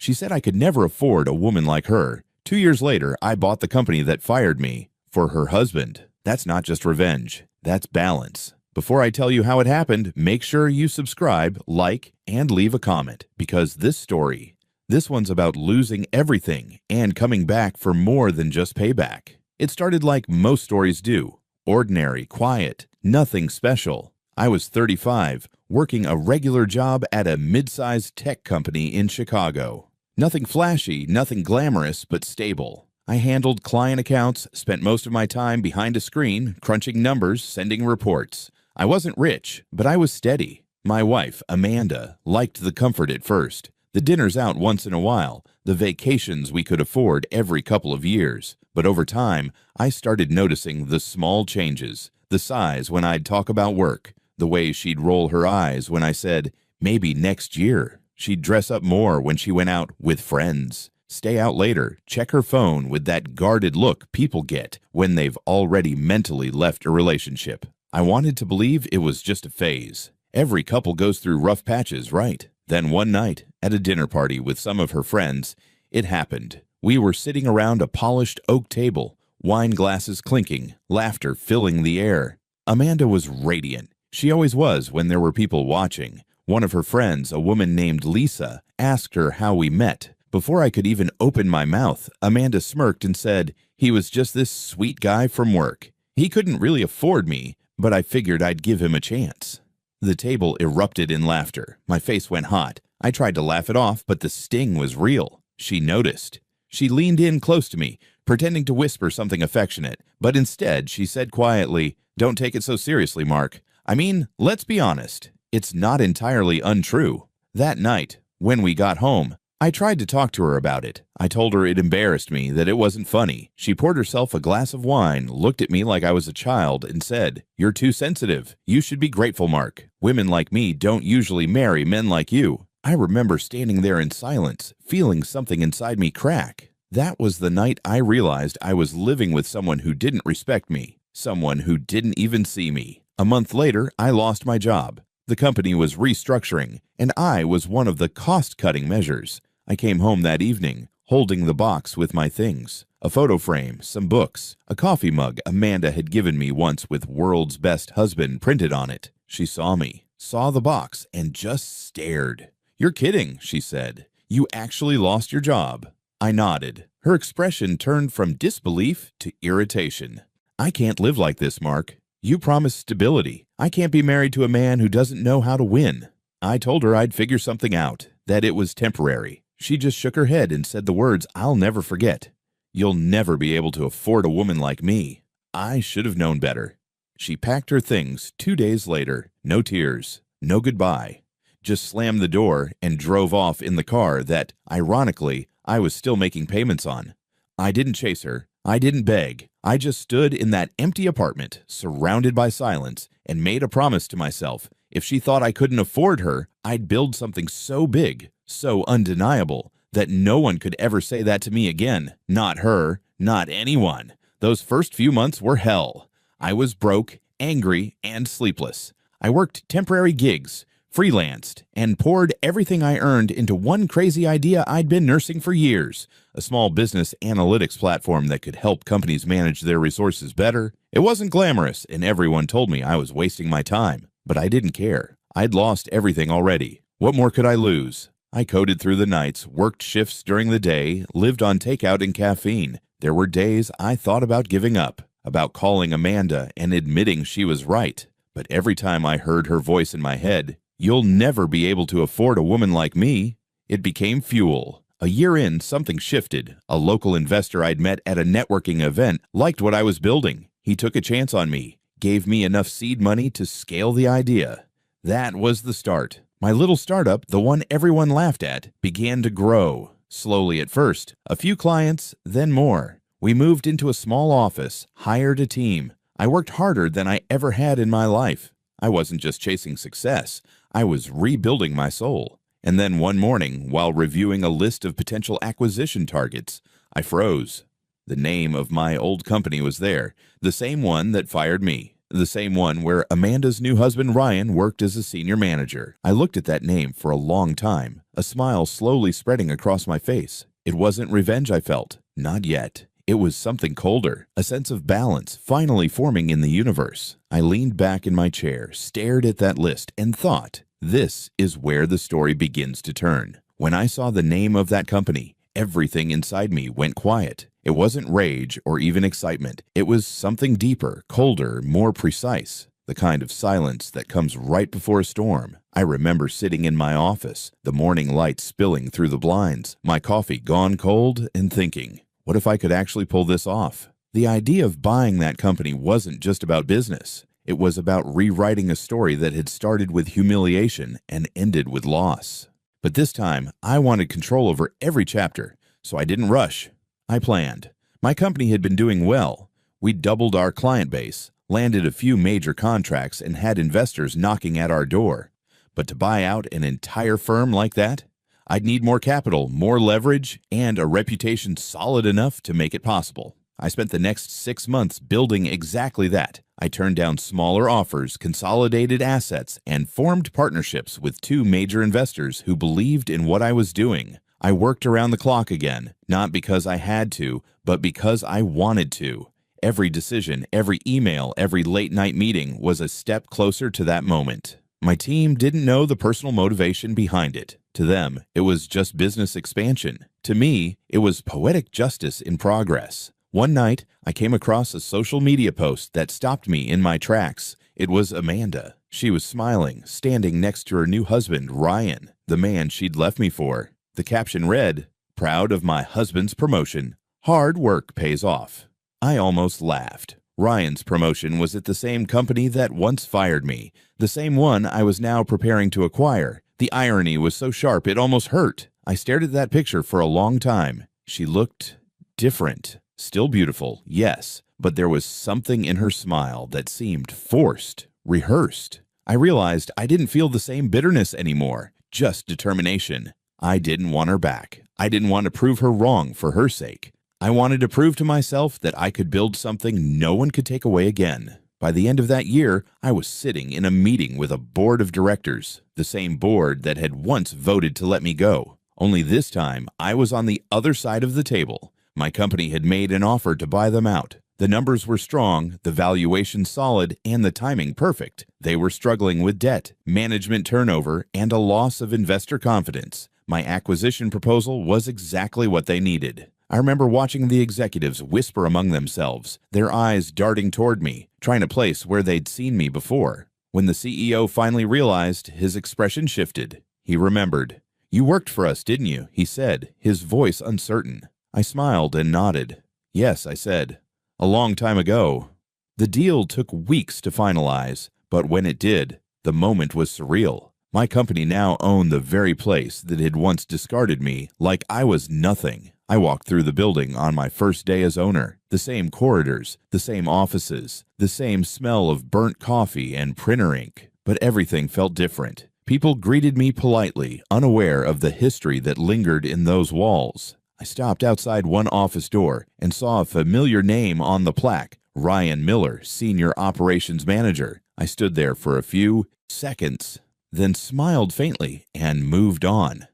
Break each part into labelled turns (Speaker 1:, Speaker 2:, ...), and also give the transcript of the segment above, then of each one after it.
Speaker 1: She said I could never afford a woman like her. 2 years later, I bought the company that fired me for her husband. That's not just revenge. That's balance. Before I tell you how it happened, make sure you subscribe, like, and leave a comment, because this one's about losing everything and coming back for more than just payback. It started like most stories do. Ordinary, quiet, nothing special. I was 35, working a regular job at a mid-sized tech company in Chicago. Nothing flashy, nothing glamorous, but stable. I handled client accounts, spent most of my time behind a screen, crunching numbers, sending reports. I wasn't rich, but I was steady. My wife, Amanda, liked the comfort at first. The dinners out once in a while, the vacations we could afford every couple of years. But over time, I started noticing the small changes. The sighs when I'd talk about work. The way she'd roll her eyes when I said, maybe next year. She'd dress up more when she went out with friends. Stay out later, check her phone with that guarded look people get when they've already mentally left a relationship. I wanted to believe it was just a phase. Every couple goes through rough patches, right? Then one night, at a dinner party with some of her friends, it happened. We were sitting around a polished oak table, wine glasses clinking, laughter filling the air. Amanda was radiant. She always was when there were people watching. One of her friends, a woman named Lisa, asked her how we met. Before I could even open my mouth, Amanda smirked and said, "He was just this sweet guy from work. He couldn't really afford me, but I figured I'd give him a chance." The table erupted in laughter. My face went hot. I tried to laugh it off, but the sting was real. She noticed. She leaned in close to me, pretending to whisper something affectionate, but instead she said quietly, "Don't take it so seriously, Mark. I mean, let's be honest. It's not entirely untrue." That night, when we got home, I tried to talk to her about it. I told her it embarrassed me, that it wasn't funny. She poured herself a glass of wine, looked at me like I was a child, and said, "You're too sensitive. You should be grateful, Mark. Women like me don't usually marry men like you." I remember standing there in silence, feeling something inside me crack. That was the night I realized I was living with someone who didn't respect me, someone who didn't even see me. A month later, I lost my job. The company was restructuring, and I was one of the cost-cutting measures. I came home that evening, holding the box with my things. A photo frame, some books, a coffee mug Amanda had given me once with "World's Best Husband" printed on it. She saw me, saw the box, and just stared. "You're kidding," she said. "You actually lost your job." I nodded. Her expression turned from disbelief to irritation. "I can't live like this, Mark. You promised stability. I can't be married to a man who doesn't know how to win." I told her I'd figure something out, that it was temporary. She just shook her head and said the words I'll never forget. "You'll never be able to afford a woman like me." I should have known better. She packed her things 2 days later. No tears, no goodbye. Just slammed the door and drove off in the car that, ironically, I was still making payments on. I didn't chase her. I didn't beg. I just stood in that empty apartment, surrounded by silence, and made a promise to myself. If she thought I couldn't afford her, I'd build something so big, so undeniable, that no one could ever say that to me again. Not her, not anyone. Those first few months were hell. I was broke, angry, and sleepless. I worked temporary gigs, freelanced, and poured everything I earned into one crazy idea I'd been nursing for years, a small business analytics platform that could help companies manage their resources better. It wasn't glamorous, and everyone told me I was wasting my time, but I didn't care. I'd lost everything already. What more could I lose? I coded through the nights, worked shifts during the day, lived on takeout and caffeine. There were days I thought about giving up, about calling Amanda and admitting she was right. But every time I heard her voice in my head, "You'll never be able to afford a woman like me," it became fuel. A year in, something shifted. A local investor I'd met at a networking event liked what I was building. He took a chance on me, gave me enough seed money to scale the idea. That was the start. My little startup, the one everyone laughed at, began to grow. Slowly at first, a few clients, then more. We moved into a small office, hired a team. I worked harder than I ever had in my life. I wasn't just chasing success. I was rebuilding my soul. And then one morning, while reviewing a list of potential acquisition targets, I froze. The name of my old company was there, the same one that fired me. The same one where Amanda's new husband Ryan worked as a senior manager. I looked at that name for a long time, a smile slowly spreading across my face. It wasn't revenge I felt. Not yet. It was something colder, a sense of balance finally forming in the universe. I leaned back in my chair, stared at that list, and thought, this is where the story begins to turn. When I saw the name of that company, everything inside me went quiet. It wasn't rage or even excitement. It was something deeper, colder, more precise. The kind of silence that comes right before a storm. I remember sitting in my office, the morning light spilling through the blinds, my coffee gone cold, and thinking, what if I could actually pull this off? The idea of buying that company wasn't just about business. It was about rewriting a story that had started with humiliation and ended with loss. But this time, I wanted control over every chapter, so I didn't rush. I planned. My company had been doing well. We doubled our client base, landed a few major contracts, and had investors knocking at our door. But to buy out an entire firm like that, I'd need more capital, more leverage, and a reputation solid enough to make it possible. I spent the next 6 months building exactly that. I turned down smaller offers, consolidated assets, and formed partnerships with 2 major investors who believed in what I was doing. I worked around the clock again, not because I had to, but because I wanted to. Every decision, every email, every late-night meeting was a step closer to that moment. My team didn't know the personal motivation behind it. To them, it was just business expansion. To me, it was poetic justice in progress. One night, I came across a social media post that stopped me in my tracks. It was Amanda. She was smiling, standing next to her new husband, Ryan, the man she'd left me for. The caption read, "Proud of my husband's promotion. Hard work pays off." I almost laughed. Ryan's promotion was at the same company that once fired me, the same one I was now preparing to acquire. The irony was so sharp it almost hurt. I stared at that picture for a long time. She looked different. Still beautiful, yes, but there was something in her smile that seemed forced, rehearsed. I realized I didn't feel the same bitterness anymore, just determination. I didn't want her back. I didn't want to prove her wrong for her sake. I wanted to prove to myself that I could build something no one could take away again. By the end of that year, I was sitting in a meeting with a board of directors, the same board that had once voted to let me go. Only this time, I was on the other side of the table. My company had made an offer to buy them out. The numbers were strong, the valuation solid, and the timing perfect. They were struggling with debt, management turnover, and a loss of investor confidence. My acquisition proposal was exactly what they needed. I remember watching the executives whisper among themselves, their eyes darting toward me, trying to place where they'd seen me before. When the CEO finally realized, his expression shifted. He remembered. "You worked for us, didn't you?" he said, his voice uncertain. I smiled and nodded. "Yes," I said. "A long time ago." The deal took weeks to finalize, but when it did, the moment was surreal. My company now owned the very place that had once discarded me like I was nothing. I walked through the building on my first day as owner. The same corridors, the same offices, the same smell of burnt coffee and printer ink. But everything felt different. People greeted me politely, unaware of the history that lingered in those walls. I stopped outside one office door and saw a familiar name on the plaque, Ryan Miller, Senior Operations Manager. I stood there for a few seconds, then smiled faintly and moved on.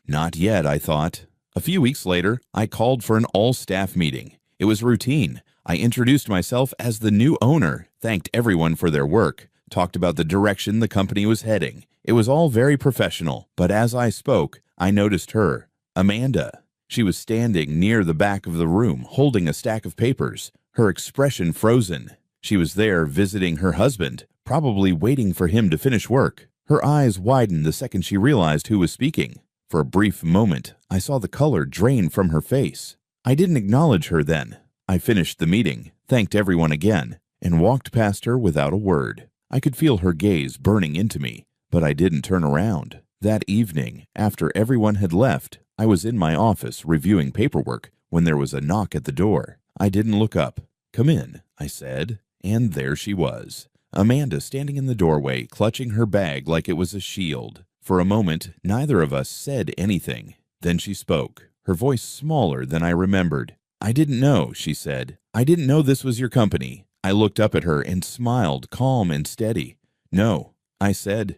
Speaker 1: Not yet, I thought. A few weeks later, I called for an all-staff meeting. It was routine. I introduced myself as the new owner, thanked everyone for their work, talked about the direction the company was heading. It was all very professional, but as I spoke, I noticed her, Amanda. She was standing near the back of the room, holding a stack of papers, her expression frozen. She was there visiting her husband, probably waiting for him to finish work. Her eyes widened the second she realized who was speaking. For a brief moment, I saw the color drain from her face. I didn't acknowledge her then. I finished the meeting, thanked everyone again, and walked past her without a word. I could feel her gaze burning into me, but I didn't turn around. That evening, after everyone had left, I was in my office reviewing paperwork when there was a knock at the door. I didn't look up. "Come in," I said, and there she was. Amanda standing in the doorway, clutching her bag like it was a shield. For a moment, neither of us said anything. Then she spoke, her voice smaller than I remembered. "I didn't know," she said. "I didn't know this was your company. I looked up at her and smiled, calm and steady. "No," I said.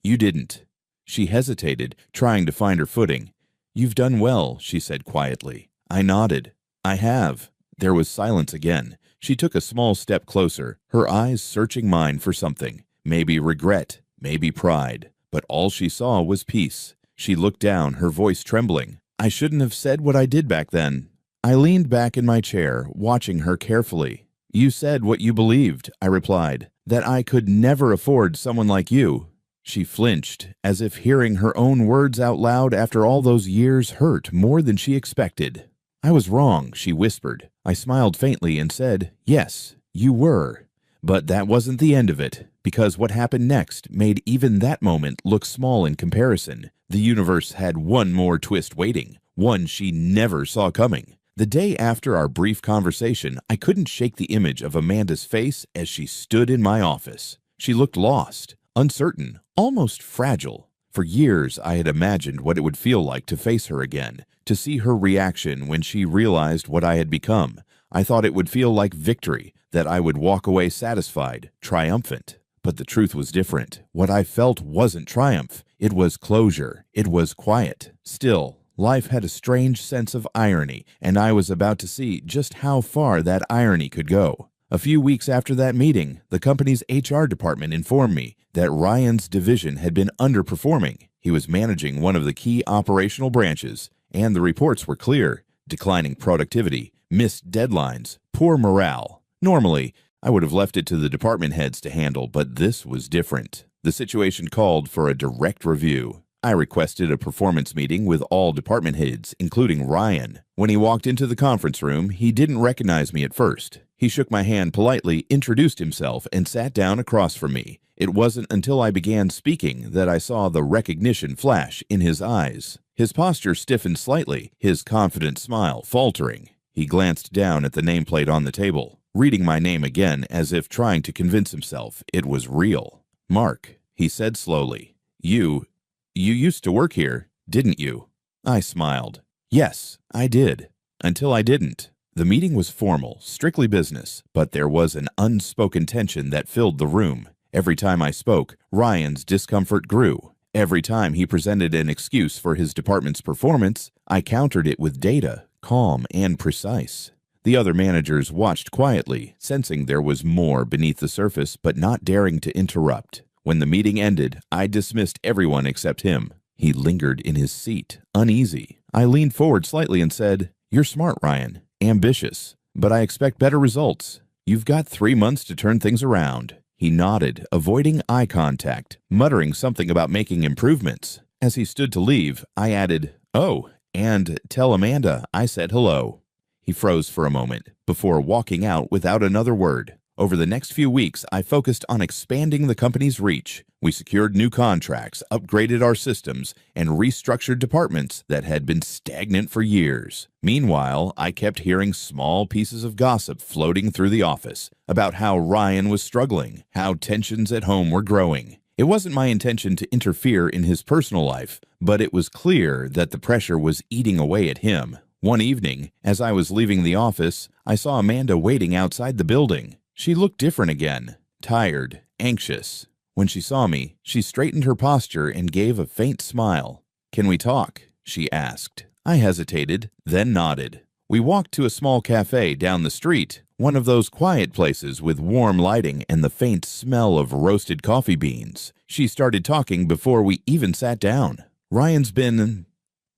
Speaker 1: "You didn't." She hesitated, trying to find her footing. "You've done well," she said quietly. I nodded. "I have." There was silence again. She took a small step closer, her eyes searching mine for something. Maybe regret, maybe pride. But all she saw was peace. She looked down, her voice trembling. "I shouldn't have said what I did back then." I leaned back in my chair, watching her carefully. "You said what you believed," I replied, "that I could never afford someone like you." She flinched, as if hearing her own words out loud after all those years hurt more than she expected. "I was wrong," she whispered. I smiled faintly and said, "Yes, you were." But that wasn't the end of it, because what happened next made even that moment look small in comparison. The universe had one more twist waiting, one she never saw coming. The day after our brief conversation, I couldn't shake the image of Amanda's face as she stood in my office. She looked lost, uncertain, almost fragile. For years, I had imagined what it would feel like to face her again, to see her reaction when she realized what I had become. I thought it would feel like victory, that I would walk away satisfied, triumphant. But the truth was different. What I felt wasn't triumph. It was closure. It was quiet. Still, life had a strange sense of irony, and I was about to see just how far that irony could go. A few weeks after that meeting, the company's HR department informed me that Ryan's division had been underperforming. He was managing one of the key operational branches, and the reports were clear: declining productivity, missed deadlines, poor morale. Normally, I would have left it to the department heads to handle, but this was different. The situation called for a direct review. I requested a performance meeting with all department heads, including Ryan. When he walked into the conference room, he didn't recognize me at first. He shook my hand politely, introduced himself, and sat down across from me. It wasn't until I began speaking that I saw the recognition flash in his eyes. His posture stiffened slightly, his confident smile faltering. He glanced down at the nameplate on the table, reading my name again as if trying to convince himself it was real. "Mark," he said slowly. You used to work here, didn't you?" I smiled. "Yes, I did. Until I didn't." The meeting was formal, strictly business, but there was an unspoken tension that filled the room. Every time I spoke, Ryan's discomfort grew. Every time he presented an excuse for his department's performance, I countered it with data, calm and precise. The other managers watched quietly, sensing there was more beneath the surface, but not daring to interrupt. When the meeting ended, I dismissed everyone except him. He lingered in his seat, uneasy. I leaned forward slightly and said, "You're smart, Ryan. Ambitious. But I expect better results. You've got 3 months to turn things around." He nodded, avoiding eye contact, muttering something about making improvements. As he stood to leave, I added, "Oh, and tell Amanda I said hello." He froze for a moment before walking out without another word. Over the next few weeks, I focused on expanding the company's reach. We secured new contracts, upgraded our systems, and restructured departments that had been stagnant for years. Meanwhile, I kept hearing small pieces of gossip floating through the office about how Ryan was struggling, how tensions at home were growing. It wasn't my intention to interfere in his personal life, but it was clear that the pressure was eating away at him. One evening, as I was leaving the office, I saw Amanda waiting outside the building. She looked different again, tired, anxious. When she saw me, she straightened her posture and gave a faint smile. "Can we talk?" she asked. I hesitated, then nodded. We walked to a small cafe down the street, one of those quiet places with warm lighting and the faint smell of roasted coffee beans. She started talking before we even sat down. "Ryan's been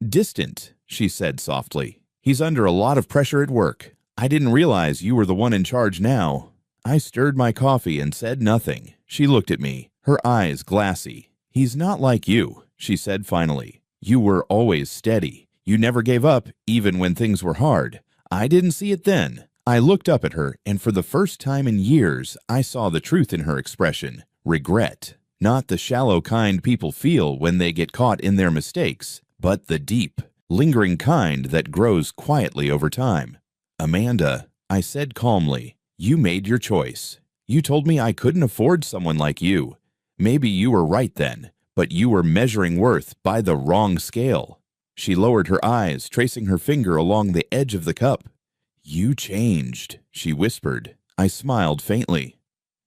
Speaker 1: distant," she said softly. "He's under a lot of pressure at work. I didn't realize you were the one in charge now." I stirred my coffee and said nothing. She looked at me, her eyes glassy. "He's not like you," she said finally. "You were always steady. You never gave up, even when things were hard. I didn't see it then." I looked up at her, and for the first time in years, I saw the truth in her expression: regret. Not the shallow kind people feel when they get caught in their mistakes, but the deep, lingering kind that grows quietly over time. "Amanda," I said calmly, "you made your choice. You told me I couldn't afford someone like you. Maybe you were right then, but you were measuring worth by the wrong scale." She lowered her eyes, tracing her finger along the edge of the cup. "You changed," she whispered. I smiled faintly.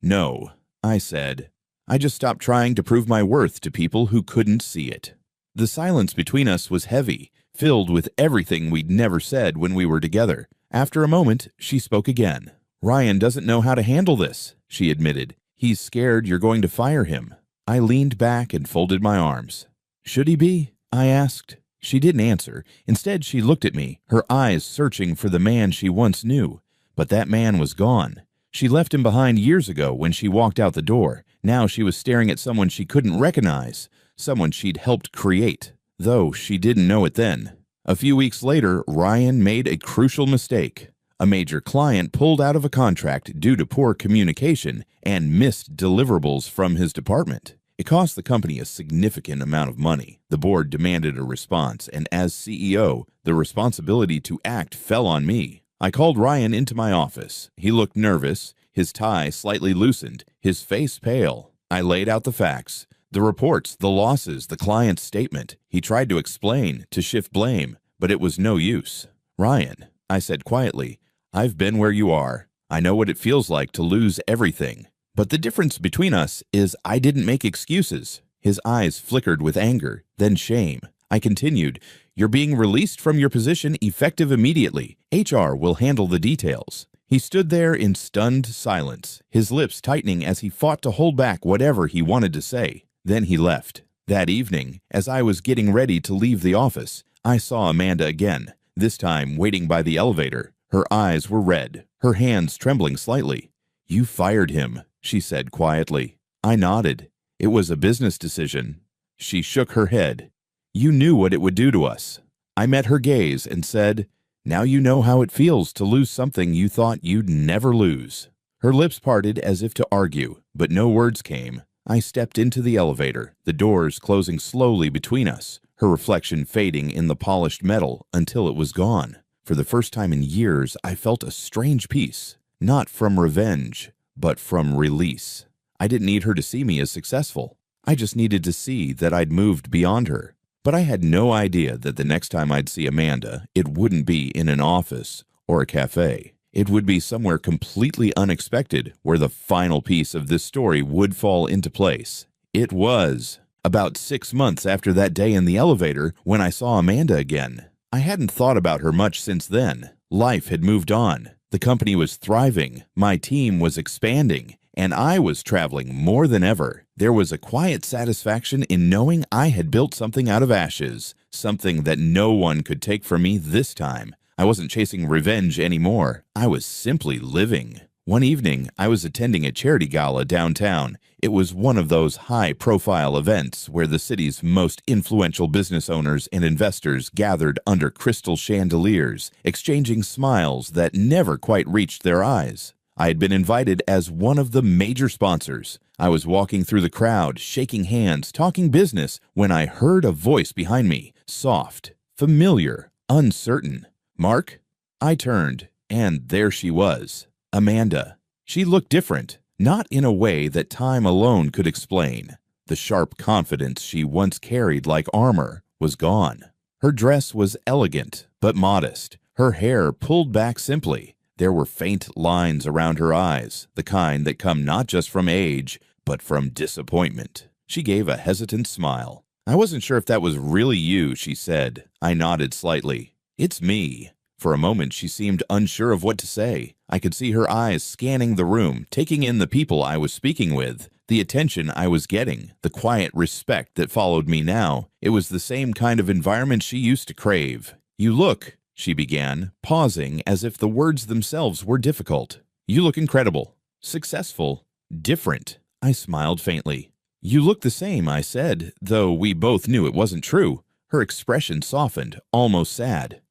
Speaker 1: No, I said. I just stopped trying to prove my worth to people who couldn't see it. The silence between us was heavy, filled with everything we'd never said when we were together. After a moment, she spoke again. Ryan doesn't know how to handle this, she admitted. He's scared you're going to fire him. I leaned back and folded my arms. Should he be? I asked. She didn't answer. Instead, she looked at me, her eyes searching for the man she once knew. But that man was gone. She left him behind years ago when she walked out the door. Now she was staring at someone she couldn't recognize, someone she'd helped create, though she didn't know it then. A few weeks later, Ryan made a crucial mistake. A major client pulled out of a contract due to poor communication and missed deliverables from his department. It cost the company a significant amount of money. The board demanded a response, and as CEO, the responsibility to act fell on me. I called Ryan into my office. He looked nervous, his tie slightly loosened, his face pale. I laid out the facts, the reports, the losses, the client's statement. He tried to explain, to shift blame, but it was no use. Ryan, I said quietly, I've been where you are. I know what it feels like to lose everything. But the difference between us is I didn't make excuses. His eyes flickered with anger, then shame. I continued, You're being released from your position effective immediately. HR will handle the details. He stood there in stunned silence, his lips tightening as he fought to hold back whatever he wanted to say. Then he left. That evening, as I was getting ready to leave the office, I saw Amanda again, this time waiting by the elevator. Her eyes were red, her hands trembling slightly. You fired him, she said quietly. I nodded. It was a business decision. She shook her head. You knew what it would do to us. I met her gaze and said, Now you know how it feels to lose something you thought you'd never lose. Her lips parted as if to argue, but no words came. I stepped into the elevator, the doors closing slowly between us, her reflection fading in the polished metal until it was gone. For the first time in years, I felt a strange peace, not from revenge, but from release. I didn't need her to see me as successful. I just needed to see that I'd moved beyond her. But I had no idea that the next time I'd see Amanda, it wouldn't be in an office or a cafe. It would be somewhere completely unexpected where the final piece of this story would fall into place. It was about 6 months after that day in the elevator when I saw Amanda again. I hadn't thought about her much since then. Life had moved on. The company was thriving, my team was expanding, and I was traveling more than ever. There was a quiet satisfaction in knowing I had built something out of ashes, something that no one could take from me this time. I wasn't chasing revenge anymore. I was simply living. One evening, I was attending a charity gala downtown. It was one of those high-profile events where the city's most influential business owners and investors gathered under crystal chandeliers, exchanging smiles that never quite reached their eyes. I had been invited as one of the major sponsors. I was walking through the crowd, shaking hands, talking business, when I heard a voice behind me, soft, familiar, uncertain. Mark? I turned, and there she was. Amanda. She looked different, not in a way that time alone could explain. The sharp confidence she once carried like armor was gone. Her dress was elegant, but modest, her hair pulled back simply. There were faint lines around her eyes, the kind that come not just from age, but from disappointment. She gave a hesitant smile. I wasn't sure if that was really you, she said. I nodded slightly. It's me. For a moment, she seemed unsure of what to say. I could see her eyes scanning the room, taking in the people I was speaking with, the attention I was getting, the quiet respect that followed me now. It was the same kind of environment she used to crave. You look, she began, pausing as if the words themselves were difficult. You look incredible, successful, different. I smiled faintly. You look the same, I said, though we both knew it wasn't true. Her expression softened, almost sad.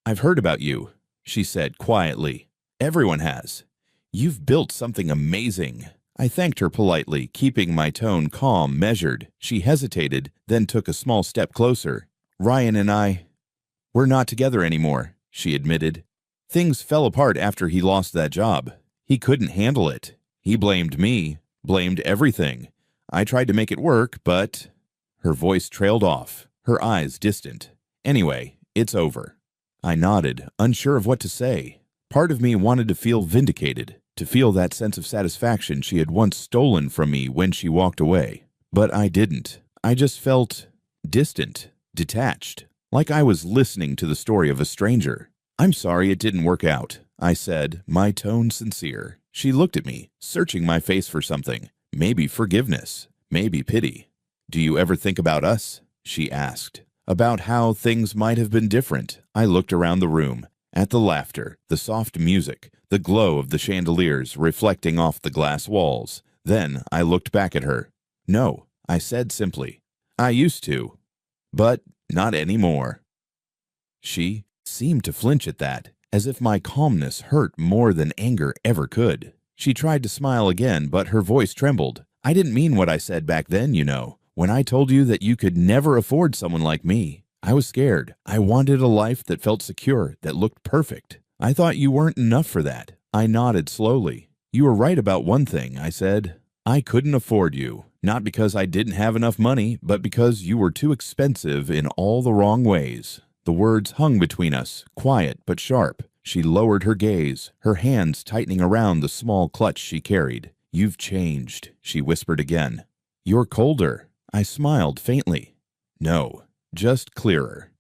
Speaker 1: I've heard about you, she said quietly. Everyone has. You've built something amazing. I thanked her politely, keeping my tone calm, measured. She hesitated, then took a small step closer. Ryan and we're not together anymore, she admitted. Things fell apart after he lost that job. He couldn't handle it. He blamed me, blamed everything. I tried to make it work, but... Her voice trailed off, her eyes distant. Anyway, it's over. I nodded, unsure of what to say. Part of me wanted to feel vindicated. to feel that sense of satisfaction she had once stolen from me when she walked away. But I didn't. I just felt distant, detached, like I was listening to the story of a stranger. "I'm sorry it didn't work out," I said, my tone sincere. She looked at me, searching my face for something. Maybe forgiveness, maybe pity. "Do you ever think about us?" she asked. About how things might have been different. I looked around the room, at the laughter, the soft music, the glow of the chandeliers reflecting off the glass walls. Then I looked back at her. "No," I said simply. "I used to, but not anymore." She seemed to flinch at that, as if my calmness hurt more than anger ever could. She tried to smile again, but her voice trembled. "I didn't mean what I said back then, you know. When I told you that you could never afford someone like me, I was scared. I wanted a life that felt secure, that looked perfect. I thought you weren't enough for that." I nodded slowly. "You were right about one thing," I said. "I couldn't afford you, not because I didn't have enough money, but because you were too expensive in all the wrong ways." The words hung between us, quiet but sharp. She lowered her gaze, her hands tightening around the small clutch she carried. "You've changed," she whispered again. "You're colder." I smiled faintly. "No, just clearer."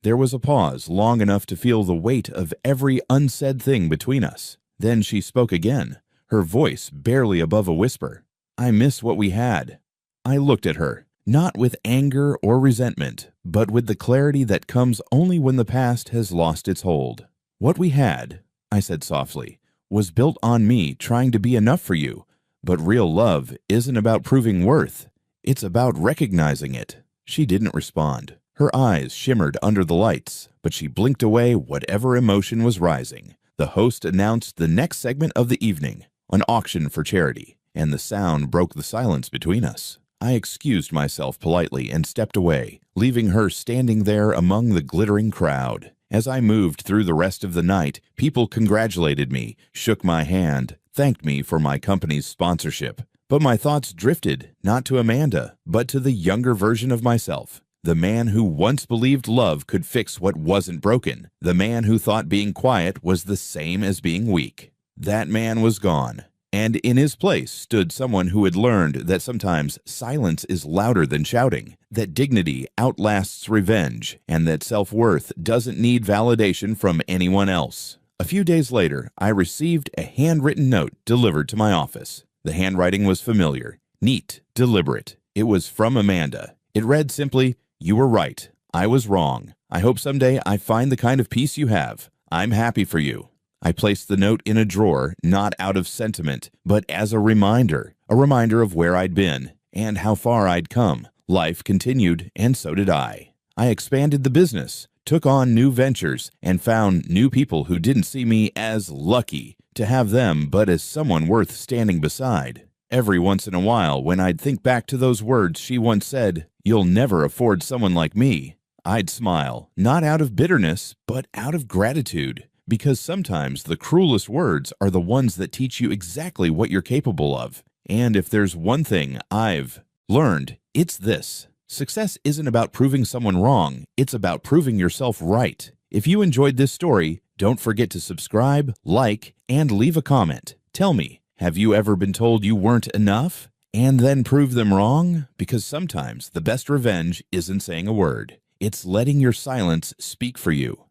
Speaker 1: There was a pause long enough to feel the weight of every unsaid thing between us. Then she spoke again, her voice barely above a whisper. "I miss what we had." I looked at her, not with anger or resentment, but with the clarity that comes only when the past has lost its hold. "What we had," I said softly, "was built on me trying to be enough for you. But real love isn't about proving worth. It's about recognizing it." She didn't respond. Her eyes shimmered under the lights, but she blinked away whatever emotion was rising. The host announced the next segment of the evening, an auction for charity, and the sound broke the silence between us. I excused myself politely and stepped away, leaving her standing there among the glittering crowd. As I moved through the rest of the night, people congratulated me, shook my hand, thanked me for my company's sponsorship. But my thoughts drifted, not to Amanda, but to the younger version of myself. The man who once believed love could fix what wasn't broken. The man who thought being quiet was the same as being weak. That man was gone, and in his place stood someone who had learned that sometimes silence is louder than shouting, that dignity outlasts revenge, and that self-worth doesn't need validation from anyone else. A few days later, I received a handwritten note delivered to my office. The handwriting was familiar, neat, deliberate. It was from Amanda. It read simply, "You were right. I was wrong. I hope someday I find the kind of peace you have. I'm happy for you." I placed the note in a drawer, not out of sentiment, but as a reminder of where I'd been and how far I'd come. Life continued, and so did I. I expanded the business, took on new ventures, and found new people who didn't see me as lucky to have them, but as someone worth standing beside. Every once in a while, when I'd think back to those words she once said, "You'll never afford someone like me," I'd smile, not out of bitterness, but out of gratitude. Because sometimes the cruelest words are the ones that teach you exactly what you're capable of. And if there's one thing I've learned, it's this. Success isn't about proving someone wrong, it's about proving yourself right. If you enjoyed this story, don't forget to subscribe, like, and leave a comment. Tell me, have you ever been told you weren't enough and then prove them wrong? Because sometimes the best revenge isn't saying a word. It's letting your silence speak for you.